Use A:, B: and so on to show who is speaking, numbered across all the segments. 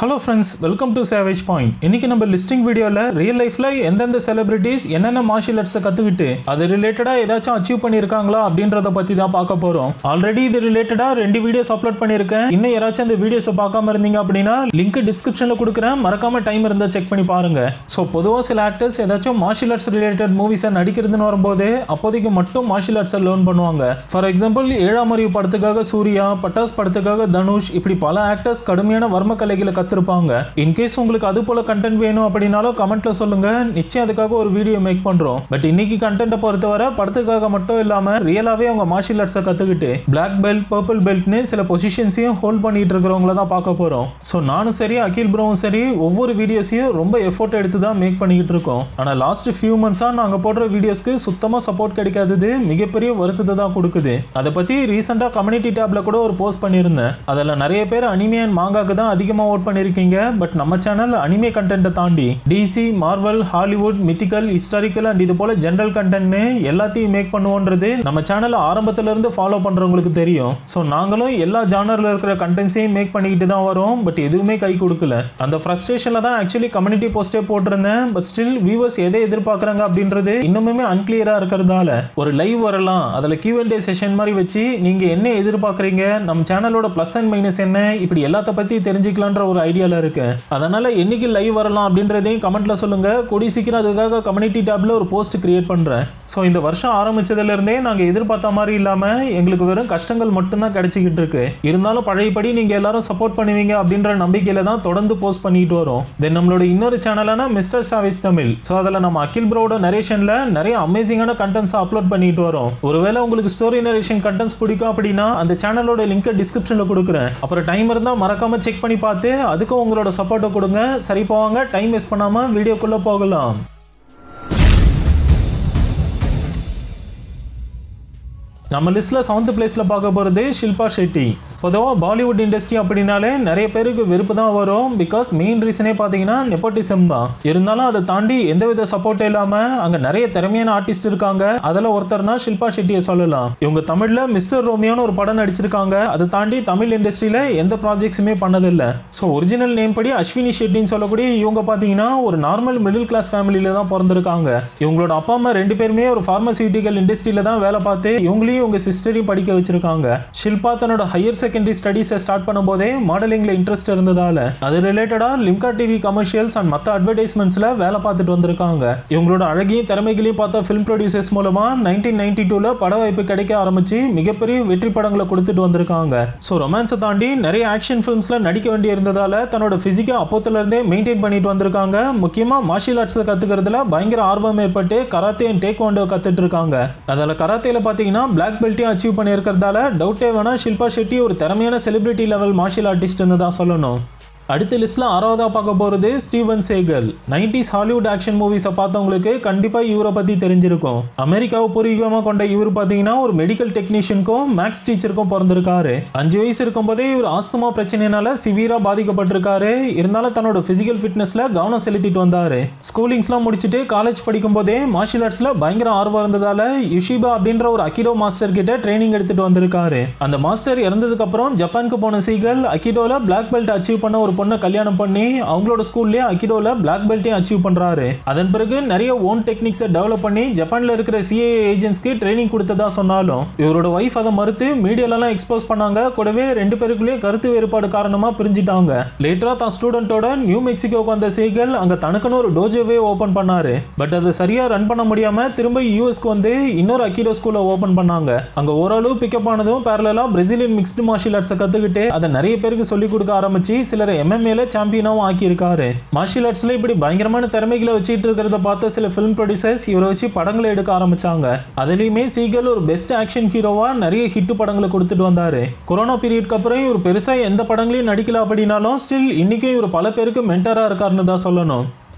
A: Hello friends, welcome to savage point. இன்னைக்கு நம்ம listing வீடியோவில் ரியல் லைஃப்ல எந்தெந்த செலிபிரிட்டிஸ் என்னென்ன மார்ஷியல் ஆர்ட்ஸை கற்றுக்கிட்டு அது ரிலேட்டடாக ஏதாச்சும் அச்சீவ் பண்ணியிருக்காங்களா அப்படின்றத பற்றி தான் பார்க்க போகிறோம். ஆல்ரெடி இது ரிலேட்டடாக 2 வீடியோஸ் அப்லோட் பண்ணியிருக்கேன். இன்னும் யாராச்சும் அந்த வீடியோஸை பார்க்காம இருந்தீங்க அப்படின்னா லிங்க் டிஸ்கிரிப்ஷனில் கொடுக்குறேன், மறக்காம டைம் இருந்தால் செக் பண்ணி பாருங்க. ஸோ பொதுவாக சில ஆக்டர்ஸ் ஏதாச்சும் மார்ஷியல் ஆர்ட்ஸ் ரிலேட்டட் மூவிஸை நடிக்கிறதுன்னு வரும்போது அப்போதைக்கு மட்டும் மார்ஷியல் ஆர்ட்ஸை லேர்ன் பண்ணுவாங்க. ஃபார் எக்ஸாம்பிள், 7ஆம் அறிவு படத்துக்காக சூர்யா, பட்டாஸ் படத்துக்காக தனுஷ், இப்படி பல ஆக்டர்ஸ் கடுமையான வர்ம கலைகளை கத்திருப்பாங்க. இன்கேஸ் உங்களுக்கு அது போல கண்டென்ட் வேணும் அப்படின்னாலும் கமெண்ட்ல சொல்லுங்க, நிச்சயம் அதுக்காக ஒரு வீடியோ மேக் பண்றோம். பட் இன்னைக்கு கண்டென்ட்டை பொறுத்தவரை படத்துக்காக மட்டும் இல்லாம ரியலாவே அவங்க மார்ஷியல் ஆர்ட்ஸை கத்துக்கிட்டு பிளாக் பெல்ட், பர்பிள் பெல்ட்னு சில பொசிஷன்ஸையும் ஹோல்ட் பண்ணிட்டு இருக்கிறவங்கள தான் பார்க்க போறோம். ஸோ நானும் சரி, அகில் ப்ரோவும் சரி, ஒவ்வொரு வீடியோஸையும் ரொம்ப எஃபோர்ட் எடுத்து தான் மேக் பண்ணிக்கிட்டு இருக்கோம். ஆனால் லாஸ்ட் ஃபியூ மந்த்ஸா நாங்கள் போடுற வீடியோஸ்க்கு சுத்தமா சப்போர்ட் கிடைக்காதது மிகப்பெரிய வருத்தத்தை தான் கொடுக்குது. அதை பத்தி ரீசெண்டா கம்யூனிட்டி டேப்ல கூட ஒரு போஸ்ட் பண்ணியிருந்தேன். அதில் நிறைய பேர் அனிமே அண்ட் மாங்காக்கு தான் அதிகமாக ஓட் பண்ணியிருக்கீங்க. பட் நம்ம சேனல் அனிமே கண்டென்ட்டை தாண்டி DC, Marvel, Hollywood, mythical, historical and இது போல ஜெனரல் கண்டென்ட்னு எல்லாத்தையும் மேக் பண்ணுவோன்றது நம்ம சேனல் ஆரம்பத்துல இருந்து ஃபாலோ பண்றவங்களுக்கு தெரியும். ஸோ நாங்களும் எல்லா ஜானர்ல இருக்கிற கண்டென்ட்ஸையும் மேக் பண்ணிக்கிட்டு தான் வரோம். பட் எதுவுமே கை கொடுக்கல. அந்த ஃப்ரஸ்ட்ரேஷன்ல தான் ஆக்சுவலி கம்யூனிட்டி போஸ்டே போட்டிருந்தேன். பட் ஸ்டில் வியூவர்ஸ் எதை எதிர்பார்க்குறாங்க அப்படின்றது இன்னுமே அன்கிளியரா இருக்கிறதால ஒரு லைவ் வரலாம், அதில் Q&A செஷன் மாதிரி வச்சு நீங்க என்ன எதிர்பார்க்குறீங்க, நம்ம சேனலோட ப்ளஸ் அண்ட் மைனஸ் என்ன, இப்படி எல்லாத்த பத்தி தெரிஞ்சுக்கலான்ற ஒரு ஐடியால இருக்கு. அதனால என்னைக்கு லைவ் வரலாம் அப்படின்றதையும் கமெண்ட்ல சொல்லுங்க. கூடி சீக்கிரம் அதுக்காக கம்யூனிட்டி டேப்ல ஒரு போஸ்ட் கிரியேட் பண்றேன். ஸோ இந்த வருஷம் ஆரம்பிச்சதுல இருந்தே நாங்க எதிர்பார்த்த மாதிரி இல்லாம எங்களுக்கு வெறும் கஷ்டங்கள் மட்டும்தான் கிடைச்சிக்கிட்டு இருக்கு. இருந்தாலும் பழையபடி நீங்க எல்லாரும் சப்போர்ட் பண்ணுவீங்க அப்படின்ற நம்பிக்கையில தான் தொடர்ந்து போஸ்ட் பண்ணிட்டு வரோம். தென் நம்மளோட இன்னொரு சேனலான மிஸ்டர் சாவேஜ் தமிழ். ஸோ அதில் நம்ம அகில் ப்ரோட நரேஷன்ல நிறைய அமேசிங்கான கண்டென்ட்ஸ் அப்லோட் பண்ணிட்டு வரோம். ஒருவேளை உங்களுக்கு ஸ்டோரி நரேஷன் கண்டென்ட்ஸ் பிடிக்கும் அப்படின்னா அந்த சேனலோட லிங்க் டிஸ்கிரிப்ஷன்ல கொடுக்குறேன். அப்புறம் டைம் இருந்தா மறக்காம செக் பண்ணி பார்த்து அதுக்கும் உங்களோட சப்போர்ட்டை கொடுங்க. சரி, போவாங்க, டைம் வேஸ்ட் பண்ணாம வீடியோக்குள்ள போகலாம். நம்ம லிஸ்ட்ல 7th பிளேஸ்ல பார்க்க போறது ஷில்பா ஷெட்டி. பொதுவாக பாலிவுட் இண்டஸ்ட்ரி அப்படின்னாலே நிறைய பேருக்கு வெறுப்பு தான் வரும். பிகாஸ் மெயின் ரீசனே பார்த்தீங்கன்னா நெப்போட்டிசம் தான். இருந்தாலும் அதை தாண்டி எந்தவித சப்போர்ட் இல்லாமல் அங்கே நிறைய திறமையான ஆர்டிஸ்ட் இருக்காங்க. அதில் ஒருத்தர்னா ஷில்பா ஷெட்டியை சொல்லலாம். இவங்க தமிழில் மிஸ்டர் ரோமியோன்னு ஒரு படம் நடிச்சிருக்காங்க. அதை தாண்டி தமிழ் இண்டஸ்ட்ரியில் எந்த ப்ராஜெக்ட்ஸுமே பண்ணதில்லை. ஸோ ஒரிஜினல் நேம் படி அஸ்வினி ஷெட்டின்னு சொல்லக்கூடிய இவங்க பார்த்தீங்கன்னா ஒரு நார்மல் மிடில் கிளாஸ் ஃபேமிலியில தான் பிறந்திருக்காங்க. இவங்களோட அப்பா அம்மா 2 பேருமே ஒரு ஃபார்மசியூட்டிக்கல் இண்டஸ்ட்ரியில தான் வேலை பார்த்து இவங்களையும் உங்க சிஸ்டரையும் படிக்க வச்சிருக்காங்க. ஷில்பா தன்னோட ஹையர் செகண்டரி ஸ்டடீஸை ஸ்டார்ட் பண்ணும்போதே மாடலிங்ல இன்ட்ரெஸ்ட் இருந்ததால அது ரிலேட்டடா லிம்கா டிவி கமர்ஷியல்ஸ் அண்ட் மற்ற அட்வர்டைஸ்மெண்ட்ஸ்ல வேலை பார்த்துட்டு வந்திருக்காங்க. இவங்களோட அழகையும் திறமைகளையும் பார்த்த ஃபிலிம் ப்ரொடியூசர்ஸ் மூலமா 1992ல பட வாய்ப்பு கிடைக்க ஆரம்பிச்சு மிகப்பெரிய வெற்றி படங்களை கொடுத்துட்டு வந்திருக்காங்க. ஸோ ரொமான்ஸை தாண்டி நிறைய ஆக்ஷன் ஃபிலிம்ஸ்ல நடிக்க வேண்டி இருந்ததால தன்னோட பிசிக்கை அப்போத்துல இருந்தே மெயின்டைன் பண்ணிட்டு வந்திருக்காங்க. முக்கியமா மார்ஷியல் ஆர்ட்ஸ் கத்துக்கிறதுல பயங்கர ஆர்வம் ஏற்பட்டு கராத்தே அண்ட் டேக்வாண்டோ கத்துட்டு இருக்காங்க. அதில் கராத்தேல பாத்தீங்கன்னா பிளாக் பெல்ட்டையும் அச்சீவ் பண்ணியிருக்கிறதால டவுட்டே வேணா, ஷில்பா ஷெட்டி ஒரு திறமையான செலிபிரிட்டி லெவல் மார்ஷியல் ஆர்டிஸ்ட்னு தான் சொல்லணும். அடுத்த லிஸ்ட்ல 6வதா பார்க்க போறது Steven Seagal. 90s Hollywood action மூவிஸை பார்த்தவங்களுக்கு கண்டிப்பா இவரை பத்தி தெரிஞ்சிருக்கும். அமெரிக்காவை பூர்வீகமா கொண்ட இவர் பாத்தீங்கன்னா ஒரு மெடிக்கல் டெக்னீஷியனுக்கும் மேக்ஸ் டீச்சருக்கும் பிறந்திருக்காரு. 5 வயசு இருக்கும் போதே இவர் ஆஸ்துமா பிரச்சனைனால சிவியரா பாதிக்கப்பட்டிருக்காரு. இருந்தாலும் தன்னோட பிசிக்கல் ஃபிட்னஸ்ல கவனம் செலுத்திட்டு வந்தாரு. ஸ்கூலிங்ஸ்லாம் முடிச்சுட்டு காலேஜ் படிக்கும் போதே மார்ஷியல் ஆர்ட்ஸ்ல பயங்கர ஆர்வம் இருந்ததால யுஷிபா அப்படின்ற ஒரு அகிடோ மாஸ்டர் கிட்ட ட்ரைனிங் எடுத்துட்டு வந்திருக்காரு. அந்த மாஸ்டர் இறந்ததுக்கு அப்புறம் ஜப்பானுக்கு போன சீகல் அகிடோல பிளாக் பெல்ட் அச்சீவ் பண்ண ஒரு பொண்ணை கல்யாணம் பண்ணி அவங்களோட ஸ்கூல்லேயே அகிடோல பிளாக் பெல்ட்டையும் அச்சீவ் பண்றாரு. அதன் பிறகு நிறைய ஓன் டெக்னிக்ஸை டெவலப் பண்ணி ஜப்பான்ல இருக்கிற CIA ஏஜென்ட்ஸ்க்கு ட்ரைனிங் கொடுத்ததா சொன்னாலும் இவரோட ஒய்ஃப் அதை மறுத்து மீடியாலலாம் எக்ஸ்போஸ் பண்ணாங்க. கூடவே 2 பேருக்குள்ளேயும் கருத்து வேறுபாடு காரணமா பிரிஞ்சிட்டாங்க. லேட்டரா தான் ஸ்டூடெண்டோட நியூ மெக்சிகோக்கு வந்த சேகல் அங்க தனக்குன்னு ஒரு டோஜோவே ஓபன் பண்ணாரு. பட் அதை சரியா ரன் பண்ண முடியாம திரும்ப யூஎஸ்க்கு வந்து இன்னொரு அகிடோ ஸ்கூலை ஓபன் பண்ணாங்க. அங்க ஓரளவு பிக்கப் ஆனதும் பேரலா பிரேசிலியன் மிக்ஸ்டு மார்ஷியல் ஆர்ட்ஸை கத்துக்கிட்டு அதை நிறைய பேருக்கு சொல்லிக் கொடுக்க ஆரம்பிச்சு சிலர் MMA சாம்பியனாவும் ஆக்கியிருக்காரு. மார்ஷியல் ஆர்ட்ஸ்ல இப்படி பயங்கரமான திறமைகளை வச்சுட்டு இருக்கிறத பார்த்த சில ஃபிலிம் ப்ரொடியூசர்ஸ் இவரை வச்சு படங்களை எடுக்க ஆரம்பிச்சாங்க. அதுலயுமே சீகல் ஒரு பெஸ்ட் ஆக்ஷன் ஹீரோவா நிறைய ஹிட் படங்களை கொடுத்துட்டு வந்தாரு. கொரோனா பீரியட்க்கு அப்புறம் இவர் பெருசா எந்த படங்களையும் நடிக்கல அப்படின்னாலும் ஸ்டில் இன்னைக்கும் இவர் பல பேருக்கு மென்டரா இருக்காருன்னு தான் சொல்லணும்.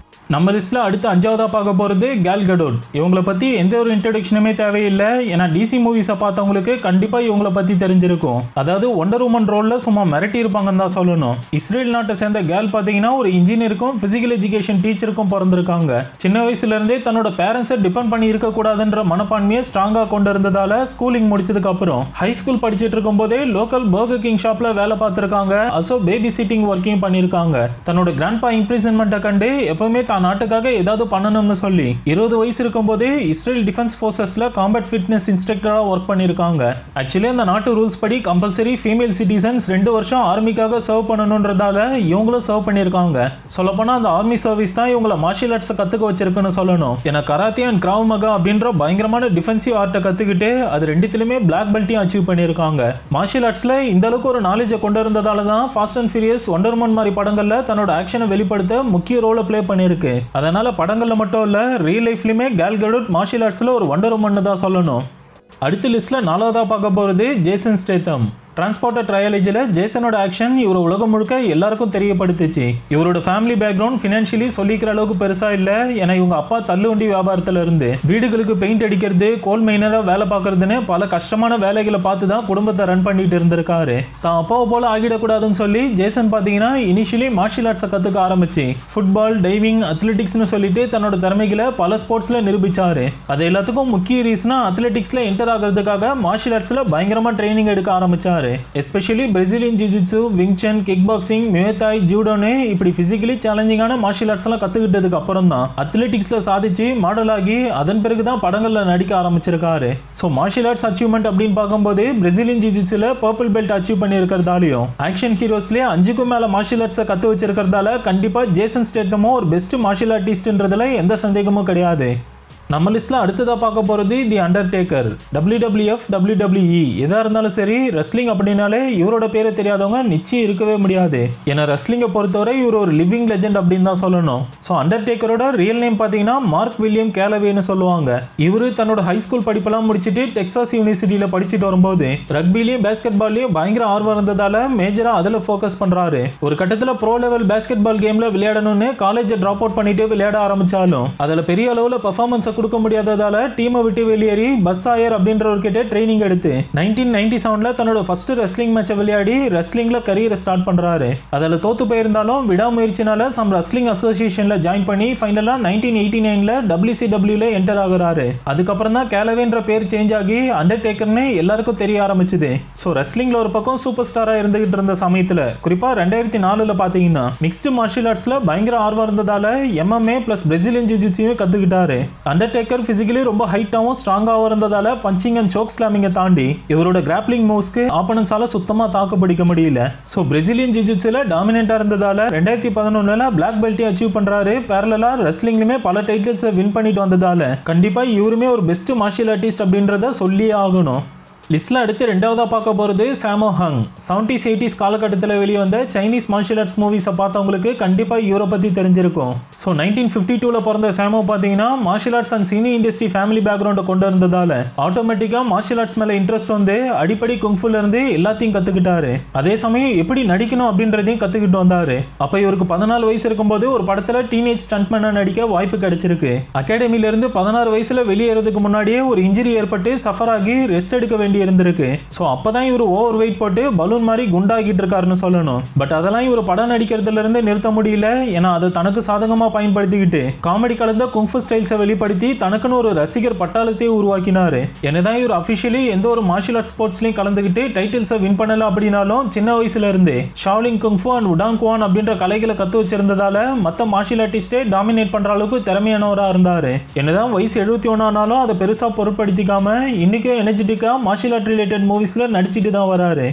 A: நம்ம லிஸ்ட்ல அடுத்து 5வதா பார்க்க போறது கேல் கடோட். இவங்கள பத்தி எந்த ஒரு இன்ட்ரோடக்ஷனுமே தேவையில்லை. ஏன்னா டிசி மூவிஸை பார்த்தவங்களுக்கு கண்டிப்பா இவங்கள பத்தி தெரிஞ்சிருக்கும். அதாவது ஒண்டர் உமன் ரோல்ல சும்மா மிரட்டி இருப்பாங்கன்னு தான் சொல்லணும். இஸ்ரேல் நாட்டை சேர்ந்த கேல் பாத்தீங்கன்னா ஒரு இன்ஜினியருக்கும் பிசிக்கல் எஜுகேஷன் டீச்சருக்கும் பிறந்திருக்காங்க. சின்ன வயசுல இருந்தே தன்னோட பேரண்ட்ஸை டிபெண்ட் பண்ணி இருக்க கூடாதுன்ற மனப்பான்மையை ஸ்ட்ராங்கா கொண்டு இருந்ததால ஸ்கூலிங் முடிச்சதுக்கு அப்புறம் ஹை ஸ்கூல் படிச்சிட்டு இருக்கும் போதே லோக்கல் பர்கர் கிங் ஷாப்ல வேலை பார்த்திருக்காங்க. ஆல்சோ பேபி சிட்டிங் ஒர்க்கிங் பண்ணிருக்காங்க. தன்னோட கிராண்ட்பா இம்ப்ரிசன்மெண்ட்டை கண்டு எப்பவுமே நாட்டுக்காக ஏதாவது பண்ணணும்னு சொல்லி 20 வயசு இருக்கும்போது இஸ்ரேல் டிஃபென்ஸ் ஃபோர்ஸஸ்ல காம்பேட் ஃபிட்னஸ் இன்ஸ்ட்ரக்டரா ஒர்க் பண்ணிருக்காங்க. ஆக்சுவலி அந்த நாட்டு ரூல்ஸ் படி கம்பல்சரி ஃபீமேல் சிட்டிசன்ஸ் 2 வருஷம் ஆர்மிக்காக சர்வ் பண்ணணும்ன்றதால இவங்களும் சர்வ் பண்ணிருக்காங்க. சொல்லப்போனா அந்த ஆர்மி சர்வீஸ் தான் இவங்களை மார்ஷியல் ஆர்ட்ஸை கத்துக்க வச்சிருக்குன்னு சொல்லணும். ஏன்னா கராத்தே அண்ட் கிராவ் மகா அப்படின்ற பயங்கரமான டிஃபென்சிவ் ஆர்ட்டை கத்துக்கிட்டு அது ரெண்டுத்திலுமே பிளாக் பெல்ட்டையும் அச்சீவ் பண்ணிருக்காங்க. மார்ஷியல் ஆர்ட்ஸ்ல இந்த அளவுக்கு ஒரு நாலேஜை கொண்டு இருந்ததால தான் Fast and Furious, Wonder Woman மாதிரி படங்கள்ல தன்னோட ஆக்ஷனை வெளிப்படுத்த முக்கிய ரோலை பிளே பண்ணிருக்கு. அதனால படங்கள்ல மட்டும் இல்ல ரியல் லைஃப்லயுமே கேல் கடோட் மார்ஷியல் ஆர்ட்ஸ்ல ஒரு வண்டர் உமன் தான் சொல்லணும். அடுத்த லிஸ்ட்ல 4வதா பார்க்க போறது ஜேசன் ஸ்டேத்தம். டிரான்ஸ்போர்ட்டர் ட்ரையாலஜியில் ஜேசனோட ஆக்ஷன் இவர் உலகம் முழுக்க எல்லாருக்கும் தெரியப்படுத்துச்சு. இவரோட ஃபேமிலி பேக்ரவுண்ட் ஃபினான்ஷியலி சொல்லிக்கிற அளவுக்கு பெருசா இல்லை. ஏன்னா இவங்க அப்பா தள்ளுவண்டி வியாபாரத்துல இருந்து வீடுகளுக்கு பெயிண்ட் அடிக்கிறது, கோல் மைனரா வேலை பார்க்கறதுன்னு பல கஷ்டமான வேலைகளை பார்த்து தான் குடும்பத்தை ரன் பண்ணிட்டு இருந்திருக்காரு. தான் அப்பாவை போல ஆகிடக்கூடாதுன்னு சொல்லி ஜேசன் பார்த்தீங்கன்னா இனிஷியலி மார்ஷியல் ஆர்ட்ஸை கற்றுக்க ஆரம்பிச்சு ஃபுட்பால், டைவிங், அத்லெட்டிக்ஸ்னு சொல்லிட்டு தன்னோட திறமைகளை பல ஸ்போர்ட்ஸ்ல நிரூபிச்சாரு. அது எல்லாத்துக்கும் முக்கிய ரீசனா அத்லெட்டிக்ஸ்ல என்டர் ஆகிறதுக்காக மார்ஷியல் ஆர்ட்ஸ்ல பயங்கரமா ட்ரைனிங் எடுக்க ஆரம்பிச்சாரு. எஸ்பெஷலி பிரேசிலியன் ஜிஜிட்சு, விங்சன், கிக் பாக்ஸிங், முயத்தாய், ஜூடோன்னு இப்படி பிசிக்கலி சேலஞ்சிங்கான மார்ஷியல் ஆர்ட்ஸ் எல்லாம் கத்துக்கிட்டதுக்கு அப்புறம் தான் அத்லெட்டிக்ஸ்ல சாதிச்சு மாடல் ஆகி அதன் பிறகு தான் படங்கள்ல நடிக்க ஆரம்பிச்சிருக்காரு. ஸோ மார்ஷியல் ஆர்ட்ஸ் அச்சீவ்மெண்ட் அப்படின்னு பார்க்கும்போது பிரேசிலியன் ஜிஜிட்சுல பர்பிள் பெல்ட் அச்சீவ் பண்ணி இருக்கிறதாலையும் ஆக்ஷன் ஹீரோஸ்லேயே 5க்கும் மேல மார்ஷியல் ஆர்ட்ஸை கத்து வச்சிருக்கிறதால கண்டிப்பா ஜேசன் ஸ்டேத்தமும் ஒரு பெஸ்ட் மார்ஷியல் ஆர்டிஸ்ட்ன்றதுல எந்த சந்தேகமும் கிடையாது. நம்ம லிஸ்ட்ல அடுத்ததா பார்க்க போறது தி அண்டர்டேக்கர். WWF, WWE எதா இருந்தாலும் சரி, ரெஸ்லிங் அப்படின்னாலே இவரோட பேரை தெரியாதவங்க நிச்சயம் இருக்கவே முடியாது. ஏன்னா ரெஸ்லிங்கை பொறுத்தவரை இவர் ஒரு லிவிங் லெஜெண்ட் அப்படின்னு தான் சொல்லணும். ஸோ அண்டர்டேக்கரோட ரியல் நேம் பார்த்தீங்கன்னா மார்க் வில்லியம் கேலவேன்னு சொல்லுவாங்க. இவரு தன்னோட ஹை ஸ்கூல் படிப்பெல்லாம் முடிச்சுட்டு டெக்சாஸ் யூனிவர்சிட்டியில படிச்சுட்டு வரும்போது ரக்பிலையும் பேஸ்கெட் பால்லையும் பயங்கர ஆர்வம் இருந்ததால மேஜரா அதில் ஃபோக்கஸ் பண்றாரு. ஒரு கட்டத்தில் ப்ரோ லெவல் பேஸ்கெட் பால் கேம்ல விளையாடணும்னு காலேஜை டிராப் அவுட் பண்ணிட்டு விளையாட ஆரம்பிச்சாலும் அதில் பெரிய அளவில் பெர்ஃபார்மன்ஸ் கொடுக்க முடியாததால டீமை விட்டு வெளியேறி பஸ் ஆயர் அப்படின்றவர்கிட்ட ட்ரைனிங் எடுத்து 1997ல தன்னோட ஃபர்ஸ்ட் ரெஸ்லிங் மேட்சை விளையாடி ரெஸ்லிங்ல கரியரை ஸ்டார்ட் பண்றாரு. அதில் தோத்து போயிருந்தாலும் விடாமுயற்சினால சம் ரெஸ்லிங் அசோசியேஷன்ல ஜாயின் பண்ணி ஃபைனலா 1989ல WCWல என்டர் ஆகுறாரு. அதுக்கப்புறம் தான் கேலவேன்ற பேர் சேஞ்ச் ஆகி அண்டர்டேக்கர்னு எல்லாருக்கும் தெரிய ஆரம்பிச்சுது. ஸோ ரெஸ்லிங்ல ஒரு பக்கம் சூப்பர் ஸ்டாரா இருந்துகிட்டு இருந்த சமயத்துல குறிப்பா 2004ல பாத்தீங்கன்னா மிக்ஸ்டு மார்ஷியல் ஆர்ட்ஸ்ல பயங்கர ஆர்வம் இருந்ததால MMA பிளஸ் பிரேசிலியன் ஜிஜிட்சுவையும் கத்துக்கிட்டாரு. அண்டர்டேக்கர் பிசிக்கலி ரொம்ப ஹைட்டாவும் ஸ்ட்ராங்காகவும் இருந்ததால பஞ்சிங் அண்ட் சோக் ஸ்லாமிங்கை தாண்டி இவரோட கிராப்லிங் மூவ்ஸ்க்கு ஆப்பனன்ஸால சுத்தமா தாக்கு பிடிக்க முடியல. ஸோ பிரேசிலியன் ஜிஜிட்சுல டாமினேட்டா இருந்ததால 2011ல பிளாக் பெல்ட்டை அச்சீவ் பண்றாரு. பேரலா ரெஸ்லிங்லுமே பல டைட்டில்ஸை வின் பண்ணிட்டு வந்ததால கண்டிப்பா இவருமே ஒரு பெஸ்ட் மார்ஷியல் ஆர்டிஸ்ட் அப்படின்றத சொல்லியே ஆகணும். லிஸ்ட்ல அடுத்து 2வதா பார்க்க போறது சாமோ ஹங். 70s 80s காலகட்டத்தில் வெளிவந்த சைனீஸ் மார்ஷியல் ஆர்ட்ஸ் மூவிஸை பார்த்தவங்களுக்கு கண்டிப்பா இவரை பத்தி தெரிஞ்சிருக்கும். ஸோ 1952ல பிறந்த சாமோ பார்த்தீங்கன்னா martial arts and cine industry family பேக்ரவுண்டை கொண்டு இருந்ததால ஆட்டோமேட்டிக்கா மார்ஷியல் ஆர்ட்ஸ் மேல இன்ட்ரெஸ்ட் வந்து அடிப்படை குங்ஃபுல இருந்து எல்லாத்தையும் கத்துக்கிட்டாரு. அதே சமயம் எப்படி நடிக்கணும் அப்படின்றதையும் கத்துக்கிட்டு வந்தாரு. அப்ப இவருக்கு 14 வயசு இருக்கும்போது ஒரு படத்துல டீனேஜ் ஸ்டண்ட்மேனா நடிக்க வாய்ப்பு கிடைச்சிருக்கு. அகாடமில இருந்து 16 வயசுல வெளியேறதுக்கு முன்னாடியே ஒரு இன்ஜுரி ஏற்பட்டு சஃபர் ஆகி ரெஸ்ட் எடுக்க வேண்டிய இருந்திருக்கு. சோ அப்பதான் இவர் ஓவர் வெயிட் போட்டு பலூன் மாதிரி குண்டாகிட்டு இருக்காருன்னு சொல்லணும். பட் அதெல்லாம் இவர் படம் நடிக்கிறதுல இருந்து நிறுத்த முடியல. ஏன்னா அதை தனக்கு சாதகமா பயன்படுத்திக்கிட்டு காமெடி கலந்த குங்ஃபு ஸ்டைல்ஸை வெளிப்படுத்தி தனக்குன்னு ஒரு ரசிகர் பட்டாளத்தையே உருவாக்கினாரு. என்னதான் இவர் அபிஷியலி எந்த ஒரு மார்ஷியல் ஆர்ட்ஸ் ஸ்போர்ட்ஸ்லயும் கலந்துக்கிட்டு டைட்டில்ஸை வின் பண்ணல அப்படின்னாலும் சின்ன வயசுல இருந்தே ஷாவ்லிங் குங்ஃபு அண்ட் உடாங் குவான் அப்படின்ற கலைகளை கத்து வச்சிருந்ததால மத்த மார்ஷியல் ஆர்டிஸ்டே டாமினேட் பண்ற அளவுக்கு திறமையானவரா இருந்தாரு. என்னதான் வயசு 71 ஆனாலும் அதை பெருசா பொருட்படுத்திக்காம இன்னைக்கும் எனர்ஜெட்டிக்கா மார்ஷியல் ஆர்ட் ரிலேட்டட் மூவிஸ்ல நடிச்சிட்டு தான் வராரு.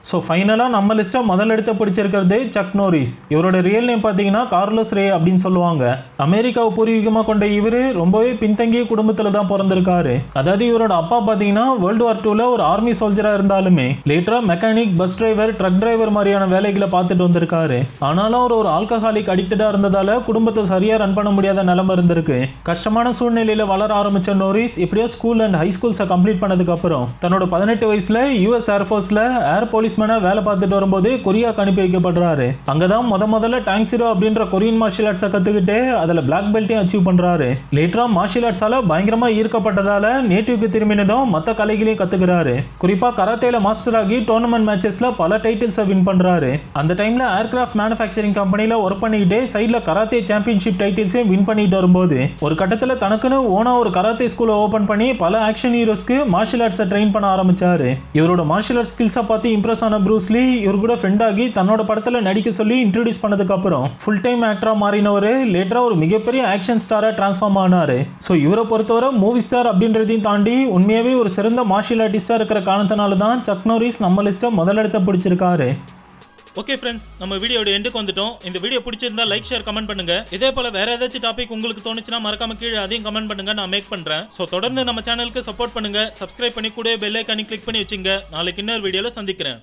A: ஸோ ஃபைனலாக நம்ம லிஸ்ட்டை முதல் இடத்த பிடிச்சிருக்கிறது சக் நோரிஸ். இவரோட ரியல் நேம் பார்த்தீங்கன்னா கார்லோஸ் ரே அப்படின்னு சொல்லுவாங்க. அமெரிக்காவை பூர்வீகமாக கொண்ட இவர் ரொம்பவே பின்தங்கிய குடும்பத்தில் தான் பிறந்திருக்காரு. அதாவது இவரோட அப்பா பார்த்தீங்கன்னா வேர்ல்டு வார் 2ல ஒரு ஆர்மி சோல்ஜராக இருந்தாலுமே லேட்டரா mechanic, bus driver, truck driver மாதிரியான வேலைகளை பார்த்துட்டு வந்திருக்காரு. ஆனாலும் அவர் ஒரு ஆல்கஹாலிக் அடிக்டடாக இருந்ததால குடும்பத்தை சரியாக ரன் பண்ண முடியாத நிலைமை இருந்திருக்கு. கஷ்டமான சூழ்நிலையில் வளர ஆரம்பித்த நோரிஸ் எப்படியோ ஸ்கூல் அண்ட் ஹை ஸ்கூல்ஸை கம்ப்ளீட் பண்ணதுக்கு அப்புறம் தன்னோட 18 வயசுல US ஏர்ஃபோர்ஸில் ஏர் போலீஸ் போலீஸ்மேனா வேலை பார்த்துட்டு வரும்போது கொரியாக்கு அனுப்பி வைக்கப்படுறாரு. அங்கதான் முதல்ல டாங்ஸிரோ அப்படின்ற கொரியன் மார்ஷியல் ஆர்ட்ஸை கத்துக்கிட்டு அதுல பிளாக் பெல்ட்டையும் அச்சீவ் பண்றாரு. லேட்டரா மார்ஷியல் ஆர்ட்ஸால பயங்கரமா ஈர்க்கப்பட்டதால நேட்டிவ்க்கு திரும்பினதும் மத்த கலைகளையும் கத்துக்கிறாரு. குறிப்பா கராத்தேல மாஸ்டர் ஆகி டோர்னமெண்ட் மேட்சஸ்ல பல டைட்டில்ஸை வின் பண்றாரு. அந்த டைம்ல ஏர்கிராஃப்ட் மேனுஃபேக்சரிங் கம்பெனில ஒர்க் பண்ணிக்கிட்டே சைட்ல கராத்தே சாம்பியன்ஷிப் டைட்டில்ஸையும் வின் பண்ணிட்டு வரும்போது ஒரு கட்டத்துல தனக்குன்னு ஓனா ஒரு கராத்தே ஸ்கூலை ஓபன் பண்ணி பல ஆக்ஷன் ஹீரோஸ்க்கு மார்ஷியல் ஆர்ட்ஸை ட்ரெயின் பண்ண ஆரம்பிச்சாரு. இவரோட மார்ஷியல் ஆர்ட்ஸ் ஸ்கில்ஸை பார்த்து இம்ப்ரெஸ் ஆன ப்ரூஸ் லீ இவர் கூட ஃப்ரெண்ட் ஆகி தன்னோட படத்துல நடிக்க சொல்லி இன்ட்ரோடியூஸ் பண்ணதுக்கு அப்புறம் ஃபுல் டைம் ஆக்டரா மாறினவர் லேட்டரா ஒரு மிகப்பெரிய ஆக்ஷன் ஸ்டாரா டிரான்ஸ்ஃபார்ம் ஆனாரு. ஸோ இவரை பொறுத்தவரை மூவி ஸ்டார் அப்படின்றதையும் தாண்டி உண்மையாவே ஒரு சிறந்த மார்ஷியல் ஆர்டிஸ்டா இருக்கிற காரணத்தினால தான் சக் நாரிஸ் நம்ம லிஸ்ட்டை முதலிடத்தை பிடிச்சிருக்காரு.
B: ஓகே ஃப்ரெண்ட்ஸ், நம்ம வீடியோட எண்டுக்கு வந்துட்டோம். இந்த வீடியோ பிடிச்சிருந்தா லைக் ஷேர் கமெண்ட் பண்ணுங்க. இதே போல வேற ஏதாச்சும் டாபிக் உங்களுக்கு தோணுச்சுன்னா மறக்காம கீழே அதையும் கமெண்ட் பண்ணுங்க, நான் மேக் பண்றேன். ஸோ தொடர்ந்து நம்ம சேனலுக்கு சப்போர்ட் பண்ணுங்க, சப்ஸ்கிரைப் பண்ணி கூட பெல் ஐக்கானை கிளிக் பண்ணி வச்சுங்க. நாளைக்கு இன்னொரு வீடியோல சந்திக்கிறேன்.